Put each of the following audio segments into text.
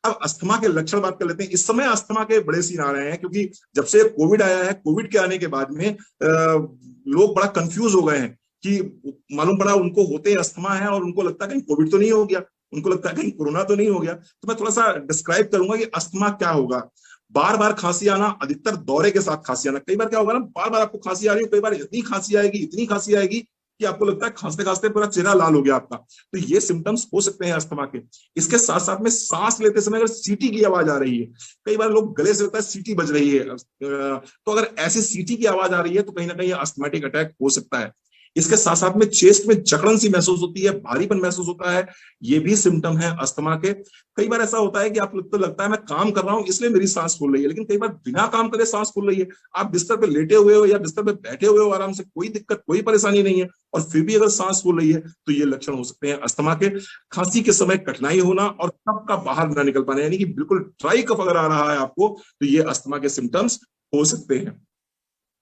अब अस्थमा के लक्षण बात कर लेते हैं। इस समय अस्थमा के बड़े सीन आ रहे हैं, क्योंकि जब से कोविड आया है, कोविड के आने के बाद में लोग बड़ा कंफ्यूज हो गए हैं कि मालूम पड़ा उनको होते अस्थमा है और उनको लगता है कहीं कोविड तो नहीं हो गया, उनको लगता है कहीं कोरोना तो नहीं हो गया। तो मैं थोड़ा सा डिस्क्राइब करूंगा कि अस्थमा क्या होगा। बार बार खांसी आना, अधिकतर दौरे के साथ खांसी आना। कई बार क्या होगा ना, बार बार आपको खांसी आ रही है, कई बार इतनी खांसी आएगी कि आपको लगता है खांसते खांसते पूरा चेहरा लाल हो गया आपका। तो ये सिम्टम्स हो सकते हैं अस्थमा के। इसके साथ साथ में सांस लेते समय अगर सीटी की आवाज आ रही है, कई बार लोग गले से लगता है सीटी बज रही है, तो अगर ऐसी सीटी की आवाज आ रही है तो कहीं ना कहीं अस्थमेटिक अटैक हो सकता है। इसके साथ साथ में चेस्ट में जकड़न सी महसूस होती है, भारीपन महसूस होता है, ये भी सिम्टम है अस्थमा के। कई बार ऐसा होता है कि आप तो लगता है मैं काम कर रहा हूं इसलिए मेरी सांस फूल रही है, लेकिन कई बार बिना काम करे सांस फूल रही है। आप बिस्तर पे लेटे हुए हो या बिस्तर पे बैठे हुए हो आराम से, कोई दिक्कत कोई परेशानी नहीं है, और फिर भी अगर सांस फूल रही है तो ये लक्षण हो सकते हैं अस्थमा के। खांसी के समय कठिनाई होना और कफ का बाहर ना निकल पाना, यानी कि बिल्कुल ड्राई कफ अगर आ रहा है आपको, तो ये अस्थमा के सिम्टम्स हो सकते हैं।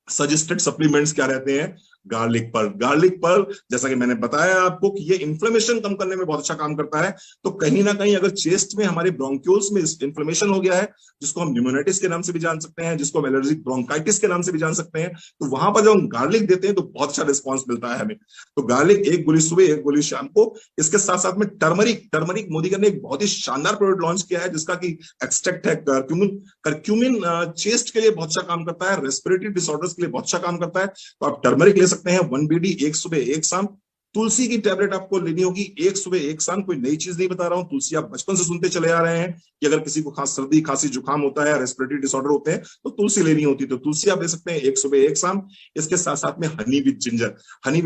सजेस्टेड सप्लीमेंट्स क्या रहते हैं? गार्लिक पर्ल जैसा कि मैंने बताया आपको कि ये इन्फ्लेमेशन कम करने में बहुत अच्छा काम करता है। तो कहीं ना कहीं अगर चेस्ट में हमारे ब्रोंक्यूल्स में इन्फ्लेमेशन हो गया है, जिसको हम न्यूमोनाइटिस के नाम से भी जान सकते हैं, जिसको हम एलर्जिक ब्रोंकाइटिस के नाम से भी जान सकते हैं, तो वहां पर जब हम गार्लिक देते हैं तो बहुत अच्छा रिस्पॉन्स मिलता है हमें। तो गार्लिक 1 गोली सुबह 1 गोली शाम को। इसके साथ साथ में टर्मरिक मोदी ने एक बहुत ही शानदार प्रोडक्ट लॉन्च किया है जिसका की एक्सट्रैक्ट है करक्यूमिन। चेस्ट के लिए बहुत अच्छा काम करता है, रेस्पिरेटरी डिसऑर्डर्स के लिए बहुत अच्छा काम करता है। तो आप टर्मरिक ले सकते हैं 1 BD, 1 सुबह 1 शाम। तुलसी की टैबलेट आपको लेनी होगी 1 सुबह 1 शाम। कोई नई चीज नहीं बता रहा हूं, तुलसी आप बचपन से सुनते चले आ रहे हैं कि अगर किसी को सर्दी खांसी जुकाम होता है, रेस्पिरेटरी डिसऑर्डर होते हैं, तो तुलसी लेनी होती है, तो तुलसी आप ले सकते हैं 1 सुबह 1 शाम। इसके साथ साथ में हनी विद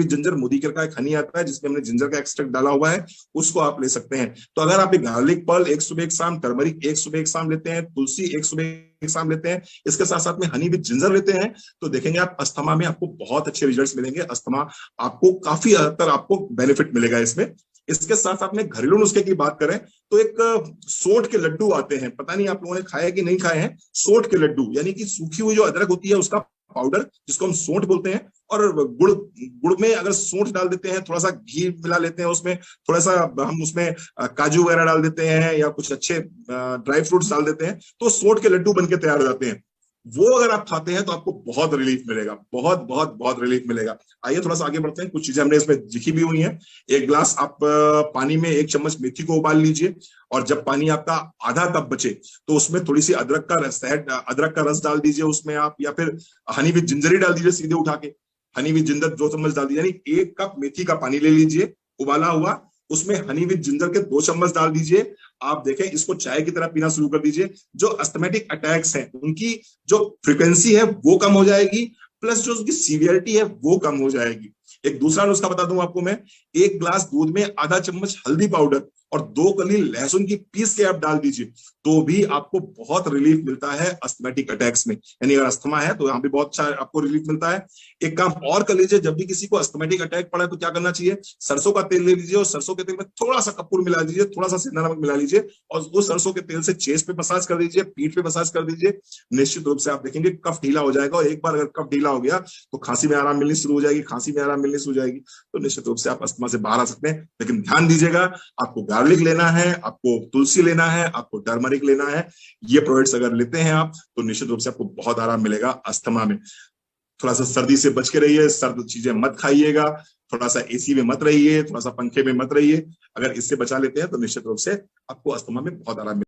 जिंजर मोदीकर का एक हनी आता है जिसमें हमने जिंजर का एक्सट्रैक्ट डाला हुआ है, उसको आप ले सकते हैं। तो अगर आप गार्लिक पर्ल 1 सुबह 1 शाम, टर्मरिक 1 सुबह 1 शाम लेते हैं, तुलसी 1 सुबह 1 शाम लेते हैं, इसके साथ साथ में हनी विद जिंजर लेते हैं, तो देखेंगे आप अस्थमा में आपको बहुत अच्छे रिजल्ट्स मिलेंगे। अस्थमा आपको काफी हद तक आपको बेनिफिट मिलेगा इसमें। इसके साथ साथ में घरेलू नुस्खे की बात करें तो एक सोंठ के लड्डू आते हैं, पता नहीं आप लोगों ने खाए कि नहीं खाए हैं। सोंठ के लड्डू यानी कि सूखी हुई जो अदरक होती है उसका पाउडर, जिसको हम सोंठ बोलते हैं, और गुड़ में अगर सोंठ डाल देते हैं, थोड़ा सा घी मिला लेते हैं उसमें, थोड़ा सा हम उसमें काजू वगैरह डाल देते हैं या कुछ अच्छे ड्राई फ्रूट्स डाल देते हैं, तो सोंठ के लड्डू बनके तैयार हो जाते हैं। वो अगर आप खाते हैं तो आपको बहुत रिलीफ मिलेगा, बहुत बहुत बहुत रिलीफ मिलेगा। आइए थोड़ा सा आगे बढ़ते हैं, कुछ चीजें हमने इसमें लिखी भी हुई हैं। 1 गिलास आप पानी में 1 चम्मच मेथी को उबाल लीजिए, और जब पानी आपका आधा कप बचे तो उसमें थोड़ी सी अदरक का रस डाल दीजिए उसमें आप, या फिर हनी विद जिंजर ही डाल दीजिए सीधे उठा के। हनी विद जिंजर 2 चम्मच डाल दीजिए, यानी 1 कप मेथी का पानी ले लीजिए उबाला हुआ, उसमें हनी विद जिंजर के 2 चम्मच डाल दीजिए। आप देखें इसको चाय की तरह पीना शुरू कर दीजिए। जो अस्थमेटिक अटैक्स हैं उनकी जो फ्रीक्वेंसी है वो कम हो जाएगी, प्लस जो उसकी सीवियरिटी है वो कम हो जाएगी। एक दूसरा नुस्खा बता दूं आपको मैं, 1 गिलास दूध में आधा चम्मच हल्दी पाउडर और 2 कली लहसुन की पीस के आप डाल दीजिए, तो भी आपको बहुत रिलीफ मिलता है अस्थमेटिक अटैक्स में। यानी अगर अस्थमा है तो यहाँ भी बहुत अच्छा आपको रिलीफ मिलता है। एक काम और कर लीजिए, जब भी किसी को अस्थमेटिक अटैक पड़ा है तो क्या करना चाहिए, सरसों का तेल ले लीजिए और सरसों के तेल में थोड़ा सा कपूर मिला दीजिए, थोड़ा सा सेंधा नमक मिला लीजिए, और वो सरसों के तेल से चेस्ट पे मसाज कर दीजिए, पीठ पे मसाज कर दीजिए। निश्चित रूप से आप देखेंगे कफ ढीला हो जाएगा, और एक बार अगर कफ ढीला हो गया तो खांसी में आराम मिलनी शुरू हो जाएगी, खांसी में आराम मिलनी शुरू हो जाएगी। तो निश्चित रूप से आप अस्थमा से बाहर आ सकते हैं। लेकिन ध्यान दीजिएगा, आपको गार्लिक लेना है, आपको तुलसी लेना है, आपको टर्मरिक लेना है। ये प्रोडक्ट्स अगर लेते हैं आप तो निश्चित रूप से आपको बहुत आराम मिलेगा अस्थमा में। थोड़ा सा सर्दी से बच के रहिए, सर्द चीजें मत खाइएगा, थोड़ा सा एसी में मत रहिए, थोड़ा सा पंखे में मत रहिए। अगर इससे बचा लेते हैं तो निश्चित रूप से आपको अस्थमा में बहुत आराम मिलेगा।